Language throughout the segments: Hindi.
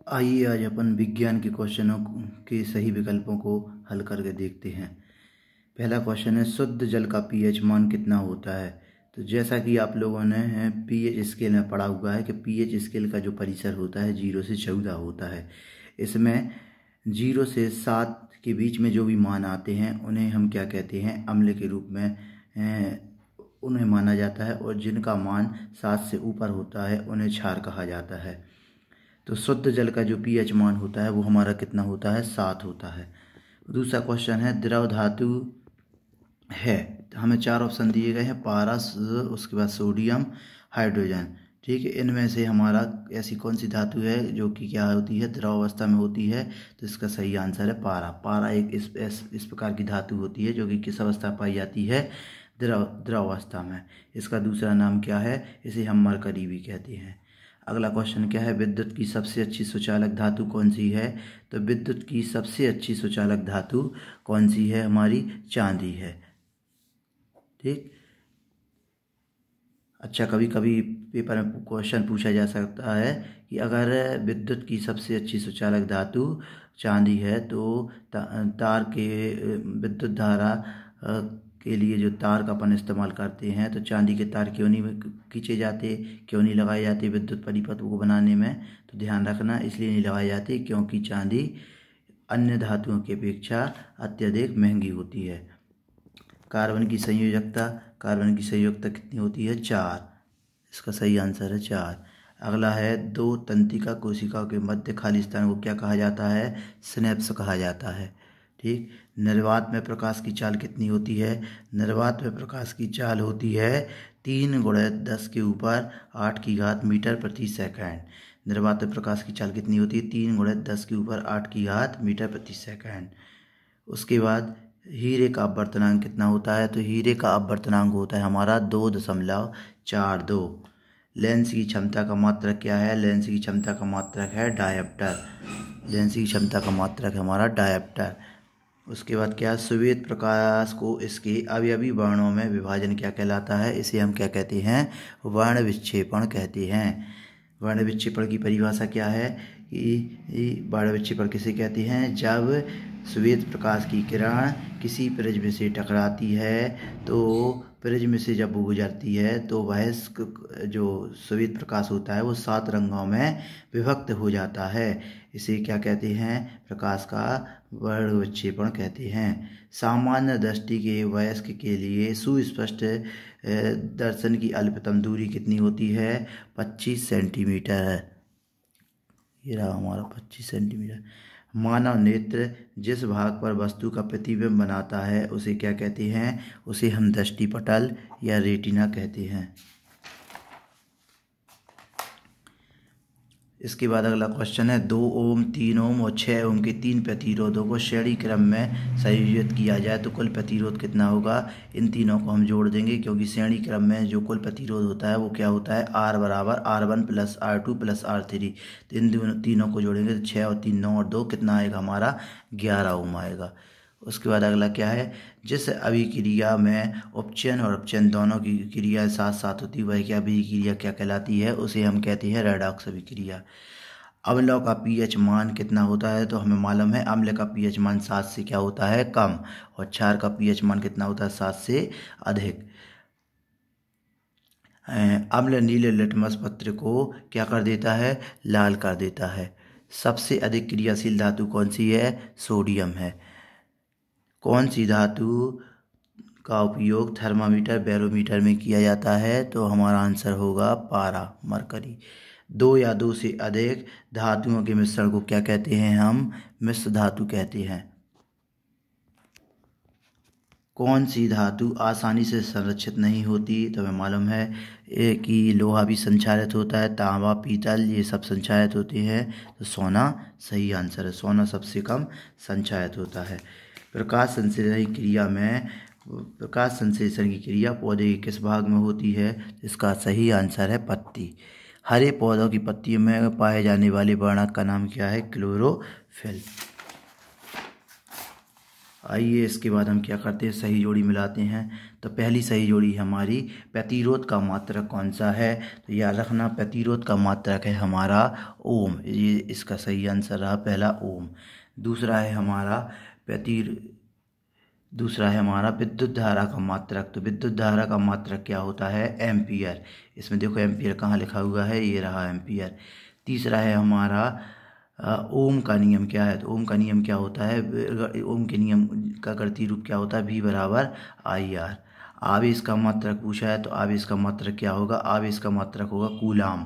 आइए आज अपन विज्ञान के क्वेश्चनों के सही विकल्पों को हल करके देखते हैं। पहला क्वेश्चन है, शुद्ध जल का पीएच मान कितना होता है। तो जैसा कि आप लोगों ने पीएच स्केल में पढ़ा हुआ है कि पीएच स्केल का जो परिसर होता है 0 से 14 होता है। इसमें 0 से 7 के बीच में जो भी मान आते हैं उन्हें हम क्या कहते हैं, अम्ल के रूप में उन्हें माना जाता है, और जिनका मान 7 से ऊपर होता है उन्हें क्षार कहा जाता है। तो शुद्ध जल का जो पीएच मान होता है वो हमारा कितना होता है, 7 होता है। दूसरा क्वेश्चन है, द्रव धातु है, हमें 4 ऑप्शन दिए गए हैं, पारस, उसके बाद सोडियम, हाइड्रोजन। ठीक है, इनमें से हमारा ऐसी कौन सी धातु है जो कि क्या होती है, द्रव अवस्था में होती है। तो इसका सही आंसर है पारा। पारा एक इस प्रकार की धातु होती है जो कि किस अवस्था में पाई जाती है, द्रव अवस्था में। इसका दूसरा नाम क्या है, इसे हम मरकरी भी कहते हैं। अगला क्वेश्चन क्या है, विद्युत की सबसे अच्छी सुचालक धातु कौन सी है। तो विद्युत की सबसे अच्छी सुचालक धातु कौन सी है, हमारी चांदी है। ठीक। अच्छा, कभी कभी पेपर में क्वेश्चन पूछा जा सकता है कि अगर विद्युत की सबसे अच्छी सुचालक धातु चांदी है तो तार के विद्युत धारा के लिए जो तार का अपन इस्तेमाल करते हैं, तो चांदी के तार क्यों नहीं खींचे जाते, क्यों नहीं लगाए जाते विद्युत परिपथ को बनाने में। तो ध्यान रखना, इसलिए नहीं लगाए जाते क्योंकि चांदी अन्य धातुओं की अपेक्षा अत्यधिक महंगी होती है। कार्बन की संयोजकता कितनी होती है, 4। इसका सही आंसर है 4। अगला है, 2 तंत्रिका कोशिकाओं के मध्य खाली स्थान को क्या कहा जाता है, सिनेप्स कहा जाता है। ठीक। निर्वात में प्रकाश की चाल कितनी होती है। निर्वात में प्रकाश की चाल होती है 3 × 10 के ऊपर 8 की घात मीटर प्रति सेकंड। निर्वात में प्रकाश की चाल कितनी होती है, 3 × 10 के ऊपर 8 की घात मीटर प्रति सेकंड। उसके बाद हीरे का अपवर्तनांक कितना होता है। तो हीरे का अपवर्तनांक होता है हमारा 2.42। लेंस की क्षमता का मात्रक क्या है। लेंस की क्षमता का मात्रक है डायप्टर। लेंस की क्षमता का मात्रक है हमारा डायप्टर। उसके बाद क्या, श्वेत प्रकाश को इसके अवयवी वर्णों में विभाजन क्या कहलाता है। इसे हम क्या कहते हैं, वर्ण विक्षेपण कहते हैं। वर्ण विक्षेपण की परिभाषा क्या है, वर्ण विक्षेपण किसे कहते हैं, जब श्वेत प्रकाश की किरण किसी प्रिज्म से टकराती है तो प्रिज्म से जब वो गुजरती है तो वह जो श्वेत प्रकाश होता है वो 7 रंगों में विभक्त हो जाता है। इसे क्या कहते हैं, प्रकाश का वर्ण विक्षेपण कहते हैं। सामान्य दृष्टि के वयस्क के लिए सुस्पष्ट दर्शन की अल्पतम दूरी कितनी होती है, 25 सेंटीमीटर है। ये रहा हमारा 25 सेंटीमीटर। मानव नेत्र जिस भाग पर वस्तु का प्रतिबिंब बनाता है उसे क्या कहते हैं, उसे हम दृष्टिपटल या रेटिना कहते हैं। इसके बाद अगला क्वेश्चन है, 2 ओम, 3 ओम और 6 ओम के 3 प्रतिरोधों को श्रेणी क्रम में संयोजित किया जाए तो कुल प्रतिरोध कितना होगा। इन तीनों को हम जोड़ देंगे क्योंकि श्रेणी क्रम में जो कुल प्रतिरोध होता है वो क्या होता है, R = R1 + R2 + R3। तो इन तीनों को जोड़ेंगे तो 6 और 3 9 और 2 कितना आएगा हमारा, 11 ओम आएगा। उसके बाद अगला क्या है, जिस अभिक्रिया में उपचयन और अपचयन दोनों की क्रिया साथ साथ होती है वह क्या अभिक्रिया क्या कहलाती है, उसे हम कहते हैं रेडॉक्स अभिक्रिया। अम्लों का पीएच मान कितना होता है। तो हमें मालूम है अम्ल का पीएच मान 7 से क्या होता है, कम, और क्षार का पीएच मान कितना होता है, 7 से अधिक। अम्ल नीले लिटमस पत्र को क्या कर देता है, लाल कर देता है। सबसे अधिक क्रियाशील धातु कौन सी है, सोडियम है। कौन सी धातु का उपयोग थर्मामीटर, बैरोमीटर में किया जाता है। तो हमारा आंसर होगा पारा, मरकरी। 2 या 2 से अधिक धातुओं के मिश्रण को क्या कहते हैं, हम मिश्र धातु कहते हैं। कौन सी धातु आसानी से संरक्षित नहीं होती। तो हमें मालूम है कि लोहा भी संक्षारित होता है, तांबा, पीतल ये सब संक्षारित होते हैं। तो सोना सही आंसर है, सोना सबसे कम संक्षारित होता है। प्रकाश संश्लेषण की क्रिया पौधे के किस भाग में होती है। इसका सही आंसर है पत्ती। हरे पौधों की पत्तियों में पाए जाने वाले वर्णक का नाम क्या है, क्लोरोफिल। आइए इसके बाद हम क्या करते हैं, सही जोड़ी मिलाते हैं। तो पहली सही जोड़ी हमारी प्रतिरोध का मात्रक कौन सा है, तो याद रखना प्रतिरोध का मात्रक है हमारा ओम। ये इसका सही आंसर रहा पहला ओम। दूसरा है हमारा विद्युत धारा का मात्रक। तो विद्युत धारा का मात्रक क्या होता है, एम्पियर। इसमें देखो एम्पियर कहाँ लिखा हुआ है, ये रहा एम्पियर। तीसरा है हमारा ओम का नियम क्या है, तो ओम का नियम क्या होता है, ओम के नियम का गणितीय रूप क्या होता है, V बराबर IR। आवेश का मात्रक पूछा है, तो आवेश का मात्रक क्या होगा, आवेश का मात्रक होगा कूलाम।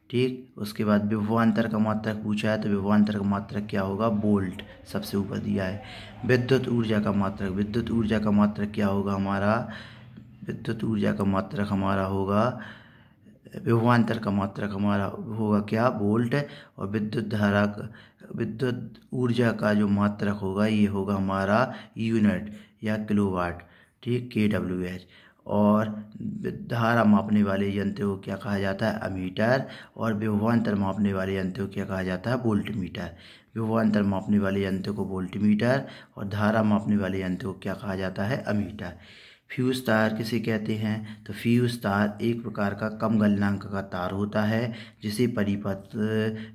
ठीक, उसके बाद विभवांतर का मात्रक पूछा है, तो विभवांतर का मात्रक क्या होगा, वोल्ट, सबसे ऊपर दिया है। विद्युत ऊर्जा का मात्रक, विद्युत ऊर्जा का मात्रक क्या होगा हमारा, विद्युत ऊर्जा का मात्रक हमारा होगा, विभवांतर का मात्रक हमारा होगा क्या, वोल्ट। और विद्युत ऊर्जा का जो मात्रक होगा ये होगा हमारा यूनिट या किलोवाट। ठीक, kWh। और धारा मापने वाले यंत्र को क्या कहा जाता है, अमीटर। और विभवांतर मापने वाले यंत्र को क्या कहा जाता है, वोल्टमीटर। विभवांतर मापने वाले यंत्र को वोल्टमीटर और धारा मापने वाले यंत्र को क्या कहा जाता है, अमीटर। फ्यूज तार किसे कहते हैं, तो फ्यूज तार एक प्रकार का कम गलनांक का तार होता है जिसे परिपथ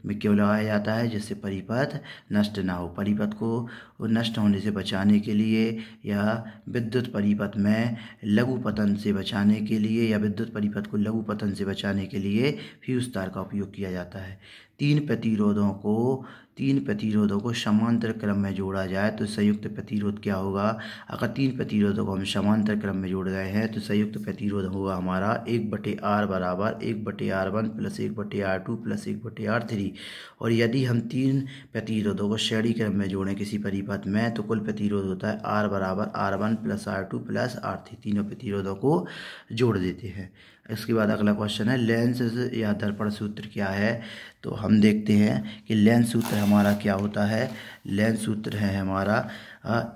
में क्यों लगाया जाता है, जिससे परिपथ नष्ट ना हो। परिपथ को नष्ट होने से बचाने के लिए या विद्युत परिपथ में लघु पतन से बचाने के लिए या विद्युत परिपथ को लघु पतन से बचाने के लिए फ्यूज तार का उपयोग किया जाता है। तीन प्रतिरोधों को समांतर क्रम में जोड़ा जाए तो संयुक्त प्रतिरोध क्या होगा। अगर तीन प्रतिरोधों को हम समांतर क्रम में जोड़ रहे हैं तो संयुक्त प्रतिरोध होगा हमारा 1/R बराबर 1/R1 plus 1/R2 plus 1/R3। और यदि हम तीन प्रतिरोधों को श्रेणी क्रम में जोड़ें किसी परिपथ में तो कुल प्रतिरोध होता है R बराबर R1 plus R2 plus R3। तीनों प्रतिरोधों को जोड़ देते हैं। इसके बाद अगला क्वेश्चन है, लेंस या दर्पण सूत्र क्या है। तो हम देखते हैं कि लेंस सूत्र हमारा क्या होता है। लेंस सूत्र है हमारा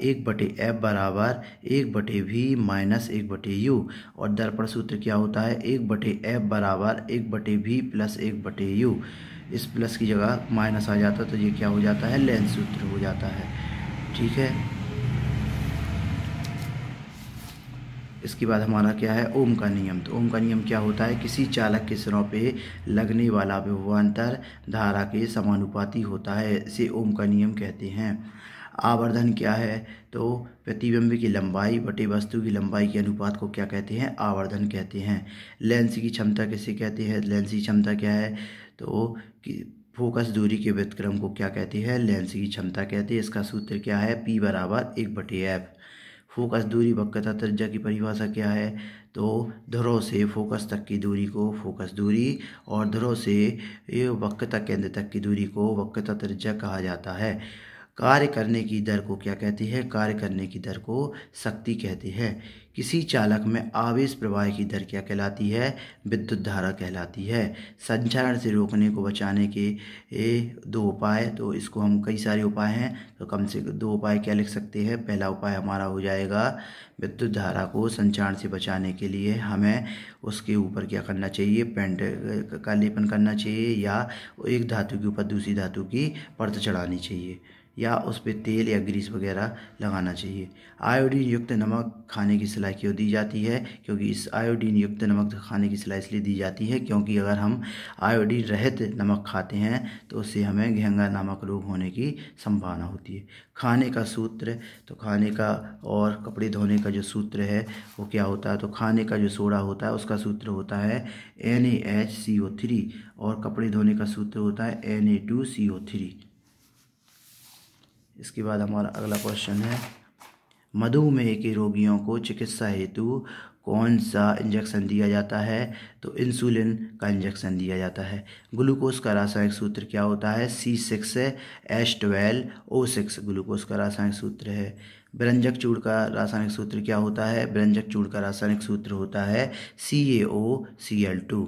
1/F बराबर 1/V माइनस 1/U। और दर्पण सूत्र क्या होता है, 1/F बराबर 1/V प्लस 1/U। इस प्लस की जगह माइनस आ जाता है तो ये क्या हो जाता है, लेंस सूत्र हो जाता है। ठीक है, इसके बाद हमारा क्या है, ओम का नियम। तो ओम का नियम क्या होता है, किसी चालक के सिरों पे लगने वाला विभवांतर धारा के समानुपाती होता है, इसे ओम का नियम कहते हैं। आवर्धन क्या है, तो प्रतिबिंब की लंबाई बटे वस्तु की लंबाई के अनुपात को क्या कहते हैं, आवर्धन कहते हैं। लेंस की क्षमता किसे कहते हैं, लेंस की क्षमता क्या है, तो फोकस दूरी के व्युत्क्रम को क्या कहते हैं, लेंस की क्षमता कहते हैं। इसका सूत्र क्या है, P बराबर 1/F। फोकस दूरी वक्रता त्रिज्या की परिभाषा क्या है, तो ध्रुव से फोकस तक की दूरी को फोकस दूरी और ध्रुव से वक्रता केंद्र तक की दूरी को वक्रता त्रिज्या कहा जाता है। कार्य करने की दर को क्या कहते हैं, कार्य करने की दर को शक्ति कहते हैं। किसी चालक में आवेश प्रवाह की दर क्या कहलाती है, विद्युत धारा कहलाती है। संचरण से रोकने को बचाने के दो उपाय, तो इसको हम कई सारे उपाय हैं तो कम से दो उपाय क्या लिख सकते हैं। पहला उपाय हमारा हो जाएगा, विद्युत धारा को संचरण से बचाने के लिए हमें उसके ऊपर क्या करना चाहिए, पेंट का लेपन करना चाहिए या एक धातु के ऊपर दूसरी धातु की परत चढ़ानी चाहिए या उस पर तेल या ग्रीस वगैरह लगाना चाहिए। आयोडीन युक्त नमक खाने की सलाह क्यों दी जाती है, क्योंकि इस आयोडीन युक्त नमक खाने की सलाह इसलिए दी जाती है क्योंकि अगर हम आयोडीन रहित नमक खाते हैं तो उससे हमें घेंगा नामक रोग होने की संभावना होती है। खाने का सूत्र, तो खाने का और कपड़े धोने का जो सूत्र है वो क्या होता है, तो खाने का जो सोडा होता है उसका सूत्र होता है NaHCO3 और कपड़े धोने का सूत्र होता है Na2CO3। इसके बाद हमारा अगला क्वेश्चन है, मधुमेह के रोगियों को चिकित्सा हेतु कौन सा इंजेक्शन दिया जाता है, तो इंसुलिन का इंजेक्शन दिया जाता है। ग्लूकोज का रासायनिक सूत्र क्या होता है, C6H12O6 ग्लूकोज का रासायनिक सूत्र है। व्यंजक चूर्ण का रासायनिक सूत्र क्या होता है, व्यंजक चूर्ण का रासायनिक सूत्र होता है CaOCl2।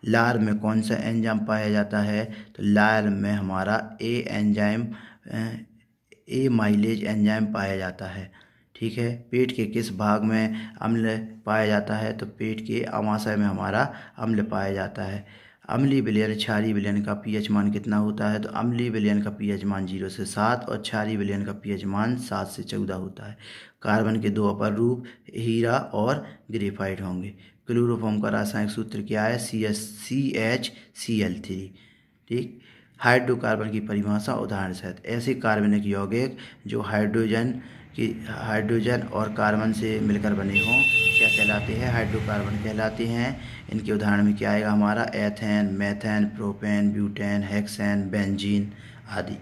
लार में कौन सा एंजाइम पाया जाता है, तो लार में हमारा ए माइलेज एंजाइम पाया जाता है। ठीक है, पेट के किस भाग में अम्ल पाया जाता है, तो पेट के अमाशय में हमारा अम्ल पाया जाता है। अम्लीय विलयन क्षारीय विलयन का पीएच मान कितना होता है? तो अम्लीय विलयन का पीएच मान 0 से 7 और क्षारीय विलयन का पीएच मान 7 से 14 होता है। कार्बन के दो अपर रूप हीरा और ग्रेफाइट होंगे। क्लोरोफॉर्म का रासायनिक सूत्र क्या है? CHCl3। ठीक। हाइड्रोकार्बन की परिभाषा उदाहरण सहित। ऐसे कार्बनिक यौगिक जो हाइड्रोजन और कार्बन से मिलकर बने हों क्या कहलाते हैं? हाइड्रोकार्बन कहलाते हैं। इनके उदाहरण में क्या आएगा हमारा? Ethane, methane, propane, butane, hexane, benzene आदि।